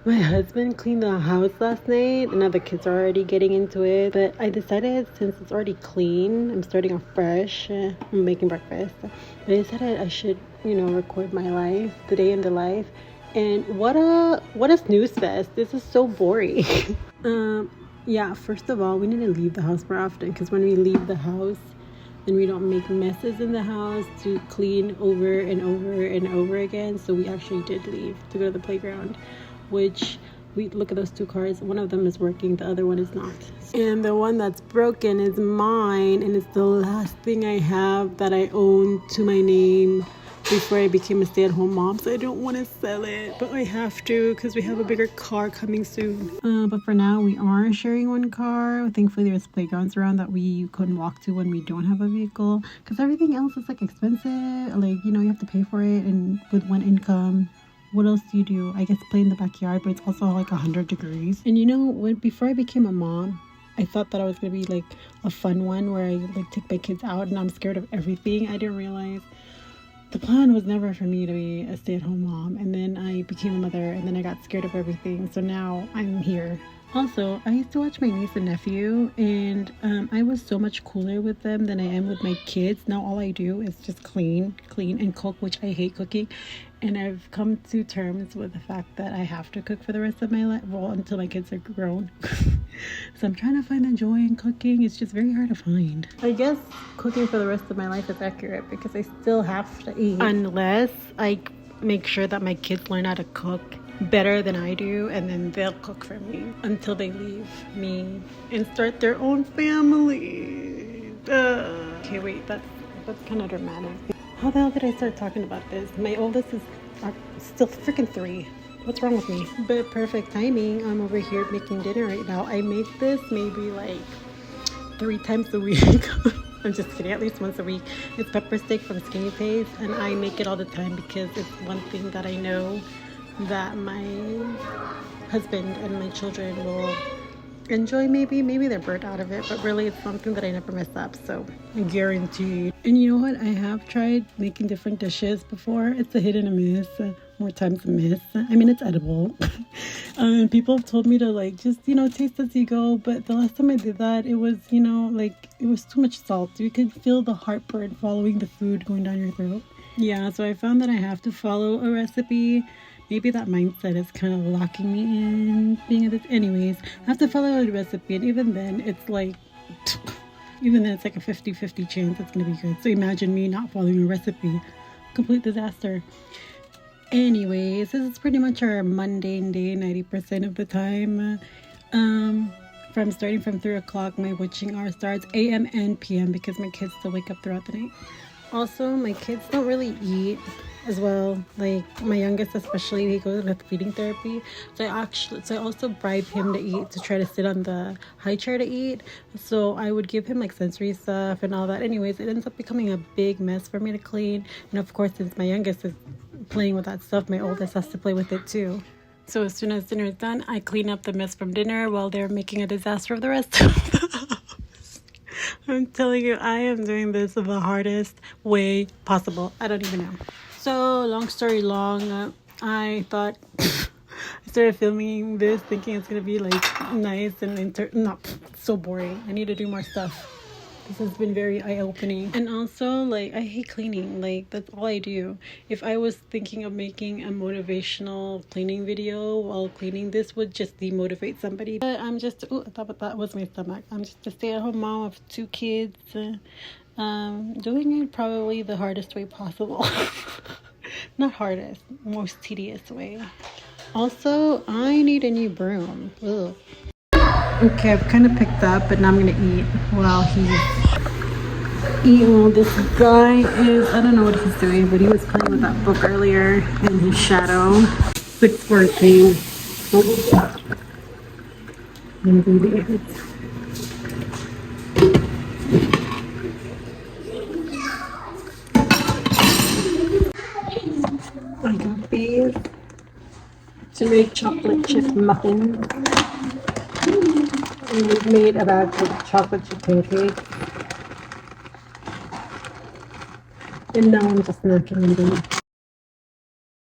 My husband cleaned the house last night, and now the kids are already getting into it. But I decided, since it's already clean, I'm starting off fresh. I'm making breakfast. I decided I should, record my life, the day in the life. And what a snooze fest! This is so boring. Yeah. First of all, we need to leave the house more often, because when we leave the house, and we don't make messes in the house to clean over and over and over again. So we actually did leave to go to the playground, which we look at those two cars. One of them is working, the other one is not. And the one that's broken is mine, and it's the last thing I have that I own to my name before I became a stay-at-home mom. So I don't want to sell it, but I have to, because we have a bigger car coming soon. But for now, we are sharing one car. Thankfully, there's playgrounds around that we couldn't walk to when we don't have a vehicle, because everything else is like expensive. Like, you have to pay for it, and with one income, what else do you do? I guess play in the backyard, but it's also like 100 degrees. And before I became a mom, I thought that I was gonna be like a fun one where I like take my kids out and I'm scared of everything. I didn't realize the plan was never for me to be a stay-at-home mom, and then I became a mother, and then I got scared of everything, so now I'm here. Also, I used to watch my niece and nephew, and I was so much cooler with them than I am with my kids. Now all I do is just clean, and cook, which I hate cooking. And I've come to terms with the fact that I have to cook for the rest of my life, well, until my kids are grown. So I'm trying to find the joy in cooking. It's just very hard to find. I guess cooking for the rest of my life is accurate, because I still have to eat. Unless I make sure that my kids learn how to cook better than I do, and then they'll cook for me until they leave me and start their own family. Okay, wait, that's kind of dramatic. How the hell did I start talking about this? My oldest is still freaking 3. What's wrong with me? But perfect timing. I'm over here making dinner right now. I make this maybe like 3 times a week. I'm just kidding, at least once a week. It's pepper steak from Skinny Pace, and I make it all the time because it's one thing that I know that my husband and my children will enjoy. Maybe they're burnt out of it, but really it's something that I never mess up, so guaranteed. And you know what, I have tried making different dishes before. It's a hit and a miss, more times a miss. I mean, it's edible. And people have told me to like just taste as you go, but the last time I did that, it was it was too much salt. You could feel the heartburn following the food going down your throat. Yeah, so I found that I have to follow a recipe. Maybe that mindset is kind of locking me in being at this. Anyways, I have to follow a recipe, and even then it's like a 50-50 chance it's going to be good. So imagine me not following a recipe. Complete disaster. Anyways, this is pretty much our mundane day 90% of the time. Starting from 3 o'clock, my witching hour starts AM and PM, because my kids still wake up throughout the night. Also, my kids don't really eat as well. Like my youngest especially, he goes with feeding therapy. So I also bribe him to eat, to try to sit on the high chair to eat. So I would give him like sensory stuff and all that. Anyways, it ends up becoming a big mess for me to clean. And of course, since my youngest is playing with that stuff, my oldest has to play with it too. So as soon as dinner is done, I clean up the mess from dinner while they're making a disaster of the rest of the house. I'm telling you, I am doing this the hardest way possible. I don't even know. So long story long, I thought I started filming this thinking it's gonna be like nice and not so boring. I need to do more stuff. This has been very eye-opening. And also, like, I hate cleaning. Like, that's all I do. If I was thinking of making a motivational cleaning video while cleaning, this would just demotivate somebody. But I'm just, I thought that was my stomach. I'm just a stay-at-home mom of 2 kids. Doing it probably the hardest way possible. Not hardest, most tedious way. Also, I need a new broom. Ugh. Okay, I've kind of picked up, but now I'm gonna eat while he's eating. This guy is, I don't know what he's doing, but he was playing with that book earlier in his shadow. 614. I got these to make chocolate chip muffins. And we've made a bag of chocolate chip pancakes. And now I'm just snacking on them.